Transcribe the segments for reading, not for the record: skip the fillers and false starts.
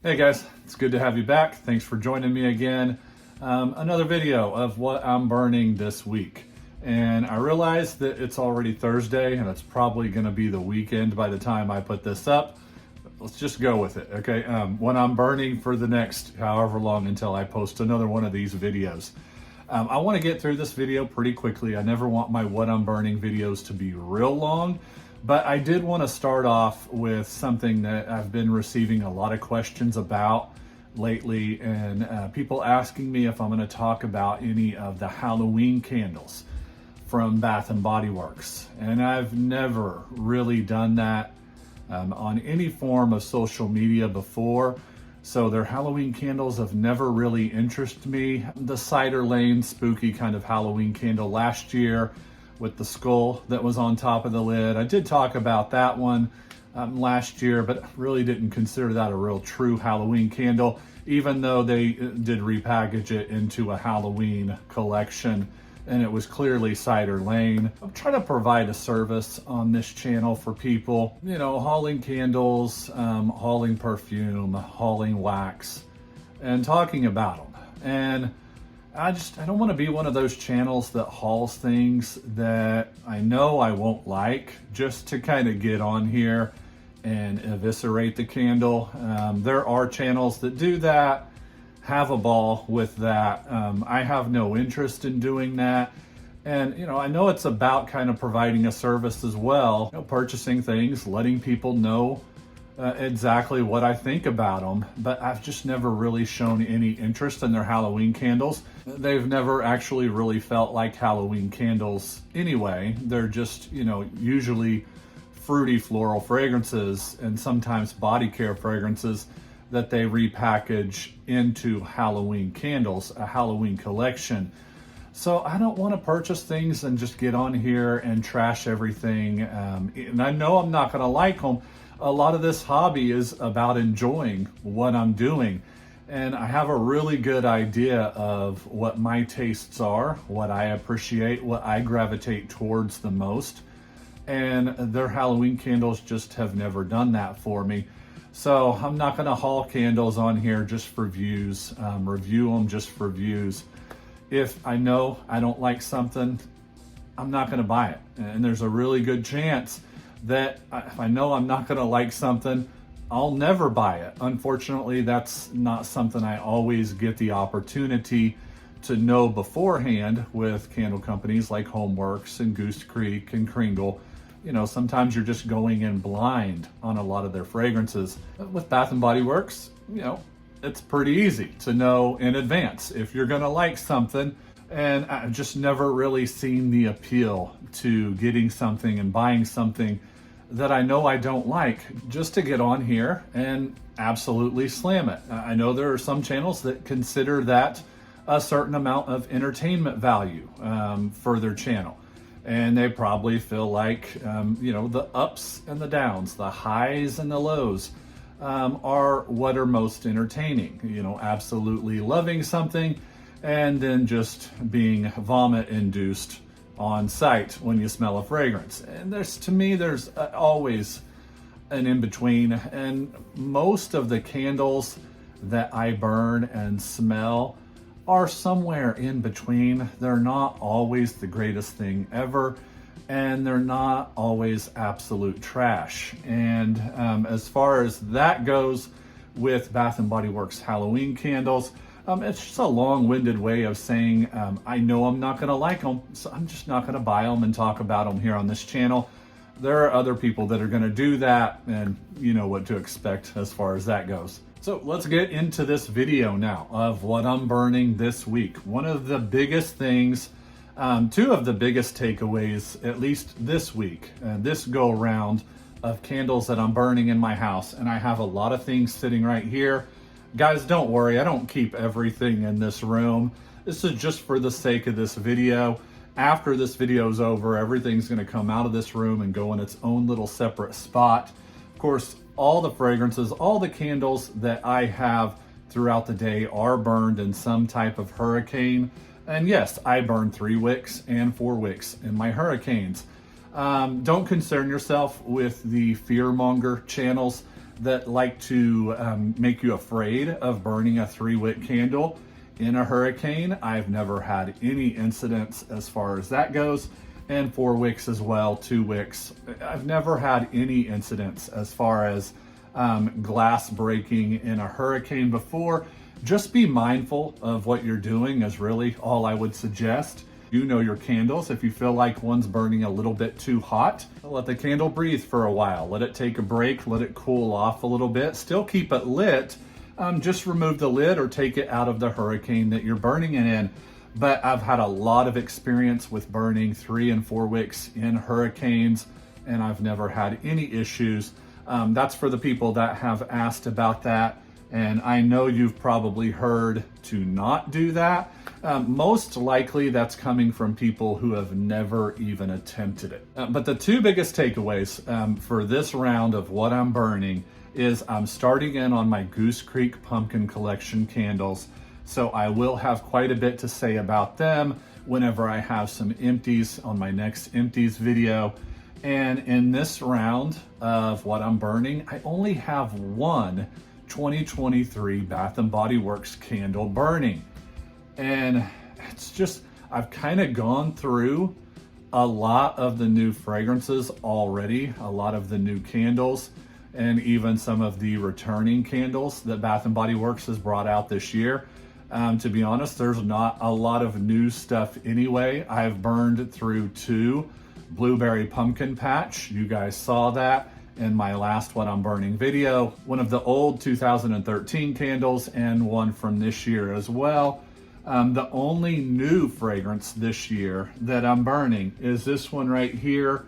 Hey guys, it's good to have you back. Thanks for joining me again. Another video of what I'm burning this week. And I realize that it's already Thursday and it's probably gonna be the weekend by the time I put this up. Let's just go with it, okay? What I'm burning for the next however long until I post another one of these videos. I wanna get through this video pretty quickly. I never want my what I'm burning videos to be real long. But I did want to start off with something that I've been receiving a lot of questions about lately, and people asking me if I'm going to talk about any of the Halloween candles from Bath and Body Works. And I've never really done that on any form of social media before. So their Halloween candles have never really interested me. The Cider Lane spooky kind of Halloween candle last year with the skull that was on top of the lid. I did talk about that one last year, but really didn't consider that a real true Halloween candle, even though they did repackage it into a Halloween collection, and it was clearly Cider Lane. I'm trying to provide a service on this channel for people, you know, hauling candles, hauling perfume, hauling wax, and talking about them. And I don't want to be one of those channels that hauls things that I know I won't like just to kind of get on here and eviscerate the candle. There are channels that do that, have a ball with that. I have no interest in doing that. And, you know, I know it's about kind of providing a service as well, you know, purchasing things, letting people know exactly what I think about them, but I've just never really shown any interest in their Halloween candles. They've never actually really felt like Halloween candles anyway. They're just, you know, usually fruity floral fragrances and sometimes body care fragrances that they repackage into Halloween candles, a Halloween collection. So I don't want to purchase things and just get on here and trash everything. And I know I'm not going to like them. A lot of this hobby is about enjoying what I'm doing. And I have a really good idea of what my tastes are, what I appreciate, what I gravitate towards the most. And their Halloween candles just have never done that for me. So I'm not going to haul candles on here just for views, review them just for views. If I know I don't like something, I'm not going to buy it. And there's a really good chance that if I know I'm not going to like something, I'll never buy it. Unfortunately, that's not something I always get the opportunity to know beforehand with candle companies like Homeworks and Goose Creek and Kringle. You know, sometimes you're just going in blind on a lot of their fragrances. With Bath and Body Works, you know, it's pretty easy to know in advance if you're going to like something. And I've just never really seen the appeal to getting something and buying something that I know I don't like just to get on here and absolutely slam it. I know there are some channels that consider that a certain amount of entertainment value for their channel. And they probably feel like, you know, the ups and the downs, the highs and the lows are what are most entertaining. You know, absolutely loving something and then just being vomit induced on sight when you smell a fragrance. And to me, there's always an in-between. And most of the candles that I burn and smell are somewhere in between. They're not always the greatest thing ever, and they're not always absolute trash. And as far as that goes with Bath and Body Works Halloween candles, it's just a long-winded way of saying I know I'm not going to like them, so I'm just not going to buy them and talk about them here on this channel. There are other people that are going to do that, and you know what to expect as far as that goes. So let's get into this video now of what I'm burning this week. One of the biggest things, two of the biggest takeaways, at least this week, this go around of candles that I'm burning in my house, and I have a lot of things sitting right here. Guys, don't worry, I don't keep everything in this room. This is just for the sake of this video. After this video is over, everything's gonna come out of this room and go in its own little separate spot. Of course, all the fragrances, all the candles that I have throughout the day are burned in some type of hurricane. And yes, I burn 3 wicks and 4 wicks in my hurricanes. Don't concern yourself with the fearmonger channels that like to make you afraid of burning a 3-wick candle in a hurricane. I've never had any incidents as far as that goes. And 4 wicks as well, 2 wicks. I've never had any incidents as far as glass breaking in a hurricane before. Just be mindful of what you're doing is really all I would suggest. You know your candles. If you feel like one's burning a little bit too hot, let the candle breathe for a while. Let it take a break, let it cool off a little bit. Still keep it lit. Just remove the lid or take it out of the hurricane that you're burning it in. But I've had a lot of experience with burning 3 and 4 wicks in hurricanes, and I've never had any issues. That's for the people that have asked about that. And I know you've probably heard to not do that. Most likely that's coming from people who have never even attempted it. But the 2 biggest takeaways for this round of what I'm burning is I'm starting in on my Goose Creek Pumpkin Collection candles. So I will have quite a bit to say about them whenever I have some empties on my next empties video. And in this round of what I'm burning, I only have one 2023 Bath & Body Works candle burning. And it's just, I've kind of gone through a lot of the new fragrances already, a lot of the new candles, and even some of the returning candles that Bath & Body Works has brought out this year. To be honest, there's not a lot of new stuff anyway. I've burned through 2 Blueberry Pumpkin Patch. You guys saw that in my last What I'm Burning video. One of the old 2013 candles and one from this year as well. The only new fragrance this year that I'm burning is this one right here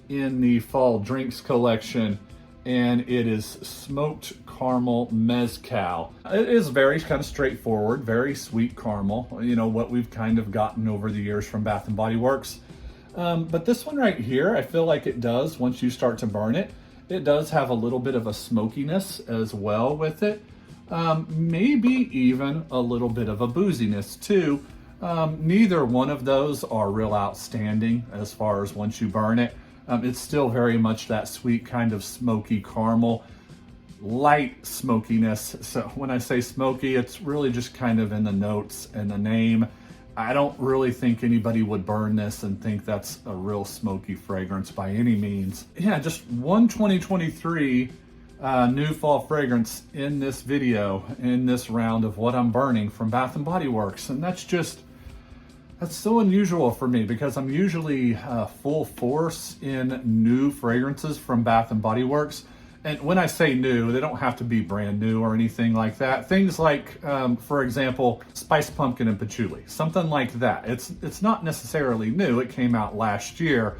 in the Fall Drinks collection, and it is Smoked Caramel Mezcal. It is very kind of straightforward, very sweet caramel, you know, what we've kind of gotten over the years from Bath & Body Works. But this one right here, I feel like it does, once you start to burn it, it does have a little bit of a smokiness as well with it. Maybe even a little bit of a booziness too. Neither one of those are real outstanding as far as once you burn it. It's still very much that sweet kind of smoky caramel, light smokiness. So when I say smoky, it's really just kind of in the notes and the name. I don't really think anybody would burn this and think that's a real smoky fragrance by any means. Yeah, just one 2023 new fall fragrance in this video, in this round of what I'm burning from Bath & Body Works. And that's so unusual for me because I'm usually full force in new fragrances from Bath & Body Works. And when I say new, they don't have to be brand new or anything like that. Things like, for example, Spiced Pumpkin and Patchouli, something like that. It's not necessarily new. It came out last year,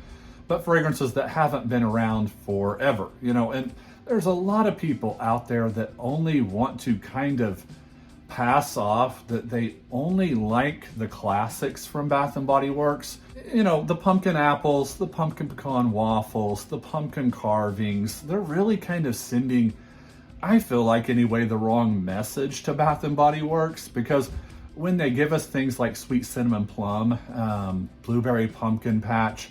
but fragrances that haven't been around forever, you know. And there's a lot of people out there that only want to kind of pass off that they only like the classics from Bath & Body Works. You know, the pumpkin apples, the pumpkin pecan waffles, the pumpkin carvings, they're really kind of sending, I feel like anyway, the wrong message to Bath & Body Works, because when they give us things like Sweet Cinnamon Plum, Blueberry Pumpkin Patch,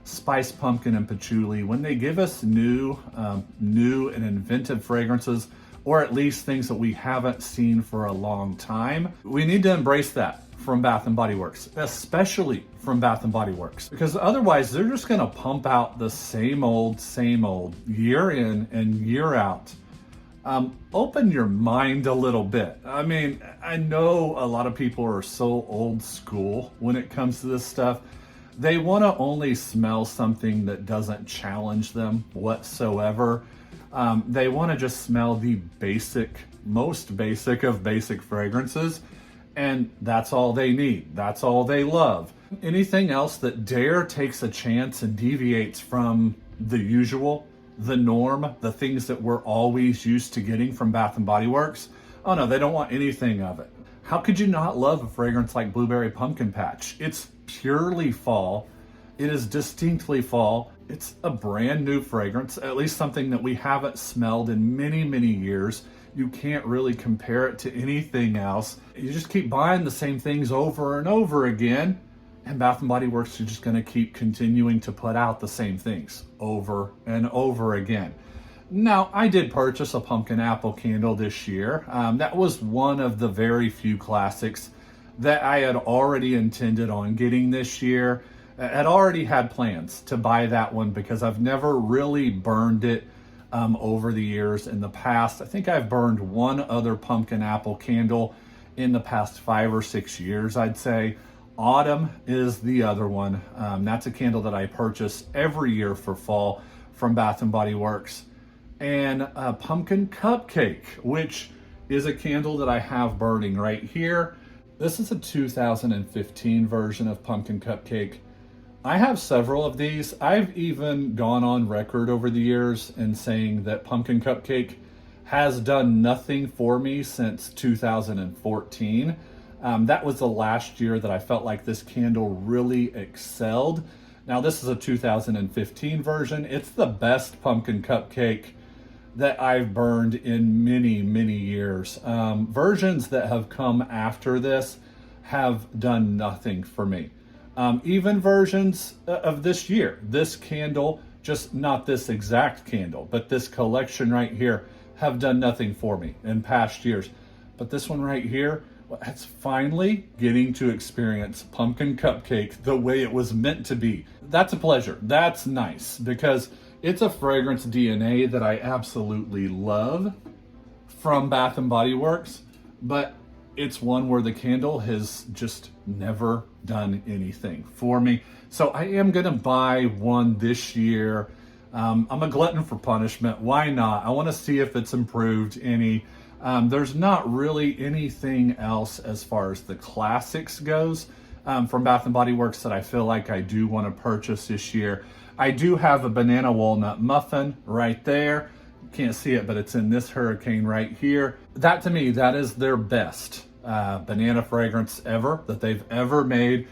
Spiced Pumpkin and Patchouli, when they give us new and inventive fragrances, or at least things that we haven't seen for a long time, we need to embrace that from Bath & Body Works, especially from Bath & Body Works, because otherwise they're just gonna pump out the same old, year in and year out. Open your mind a little bit. I mean, I know a lot of people are so old school when it comes to this stuff. They wanna only smell something that doesn't challenge them whatsoever. They wanna just smell the most basic of basic fragrances, and that's all they need. That's all they love. Anything else that takes a chance and deviates from the usual, the norm, the things that we're always used to getting from Bath & Body Works, oh no, they don't want anything of it. How could you not love a fragrance like Blueberry Pumpkin Patch? It's purely fall. It is distinctly fall. It's a brand new fragrance, at least something that we haven't smelled in many, many years. You can't really compare it to anything else. You just keep buying the same things over and over again, and Bath & Body Works are just gonna keep continuing to put out the same things over and over again. Now, I did purchase a pumpkin apple candle this year. That was one of the very few classics that I had already intended on getting this year. I had already had plans to buy that one because I've never really burned it over the years in the past. I think I've burned one other pumpkin apple candle in the past 5 or 6 years, I'd say. Autumn is the other one. That's a candle that I purchase every year for fall from Bath and Body Works. And a pumpkin cupcake, which is a candle that I have burning right here. This is a 2015 version of pumpkin cupcake. I have several of these. I've even gone on record over the years in saying that pumpkin cupcake has done nothing for me since 2014. That was the last year that I felt like this candle really excelled. Now, this is a 2015 version. It's the best pumpkin cupcake that I've burned in many, many years. Versions that have come after this have done nothing for me. Even versions of this year, this candle, just not this exact candle, but this collection right here, have done nothing for me in past years. But this one right here, well, it's finally getting to experience pumpkin cupcake the way it was meant to be. That's a pleasure. That's nice because it's a fragrance DNA that I absolutely love from Bath and Body Works, but it's one where the candle has just never done anything for me. So I am gonna buy one this year. I'm a glutton for punishment. Why not? I wanna see if it's improved any. There's not really anything else as far as the classics goes from Bath and Body Works that I feel like I do wanna purchase this year. I do have a banana walnut muffin right there. You can't see it, but it's in this hurricane right here. That to me, that is their best banana fragrance ever that they've ever made.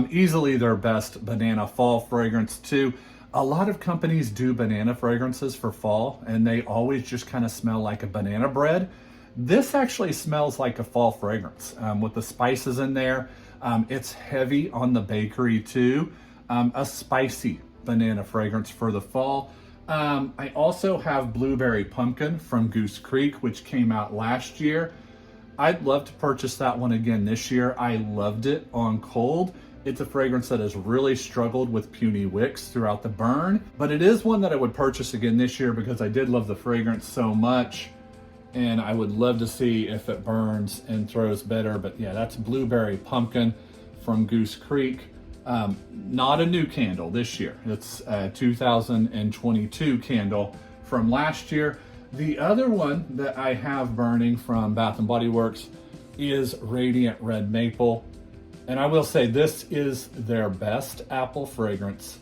Easily their best banana fall fragrance too. A lot of companies do banana fragrances for fall and they always just kind of smell like a banana bread. This actually smells like a fall fragrance with the spices in there. It's heavy on the bakery too. A spicy banana fragrance for the fall. I also have Blueberry Pumpkin from Goose Creek, which came out last year. I'd love to purchase that one again this year. I loved it on cold. It's a fragrance that has really struggled with puny wicks throughout the burn, but it is one that I would purchase again this year because I did love the fragrance so much and I would love to see if it burns and throws better. But yeah, that's Blueberry Pumpkin from Goose Creek. Not a new candle this year. It's a 2022 candle from last year. The other one that I have burning from Bath and Body Works is Radiant Red Maple. And I will say this is their best apple fragrance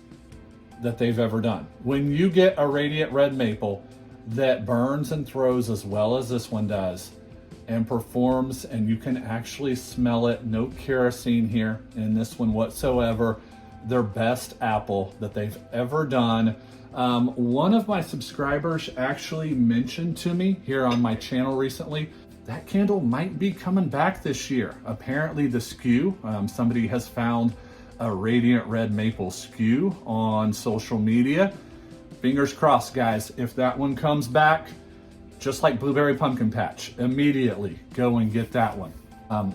that they've ever done. When you get a Radiant Red Maple that burns and throws as well as this one does and performs, and you can actually smell it, no kerosene here in this one whatsoever, their best apple that they've ever done. One of my subscribers actually mentioned to me here on my channel recently that candle might be coming back this year. Apparently the SKU, somebody has found a Radiant Red Maple SKU on social media. Fingers crossed, guys. If that one comes back, just like Blueberry Pumpkin Patch, immediately go and get that one.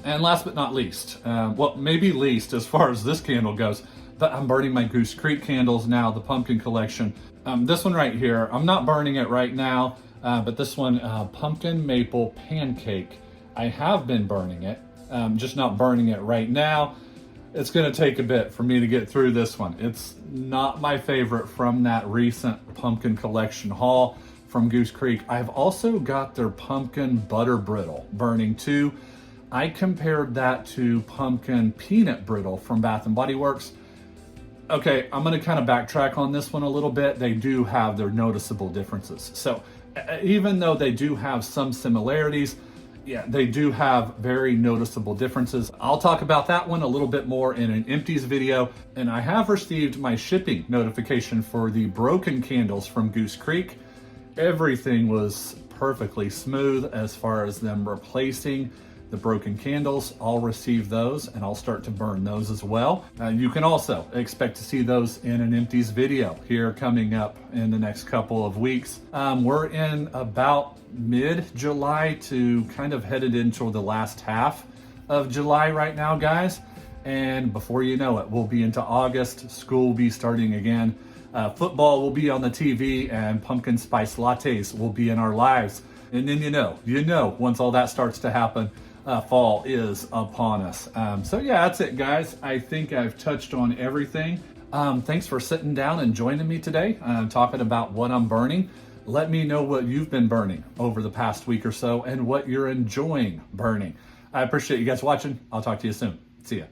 And last but not least, well, maybe least as far as this candle goes, but I'm burning my Goose Creek candles now, the pumpkin collection. This one right here, I'm not burning it right now, but this one, Pumpkin Maple Pancake, I have been burning it, just not burning it right now. It's gonna take a bit for me to get through this one. It's not my favorite from that recent pumpkin collection haul from Goose Creek. I've also got their Pumpkin Butter Brittle burning too. I compared that to Pumpkin Peanut Brittle from Bath and Body Works. Okay, I'm gonna kind of backtrack on this one a little bit. They do have their noticeable differences. So even though they do have some similarities, yeah, they do have very noticeable differences. I'll talk about that one a little bit more in an empties video. And I have received my shipping notification for the broken candles from Goose Creek. Everything was perfectly smooth as far as them replacing the broken candles, I'll receive those and I'll start to burn those as well. You can also expect to see those in an empties video here coming up in the next couple of weeks. We're in about mid-July to kind of headed into the last half of July right now, guys. And before you know it, we'll be into August. School will be starting again. Football will be on the TV, and pumpkin spice lattes will be in our lives. And then you know, once all that starts to happen, fall is upon us. So yeah, that's it, guys. I think I've touched on everything. Thanks for sitting down and joining me today, talking about what I'm burning. Let me know what you've been burning over the past week or so and what you're enjoying burning. I appreciate you guys watching. I'll talk to you soon. See ya.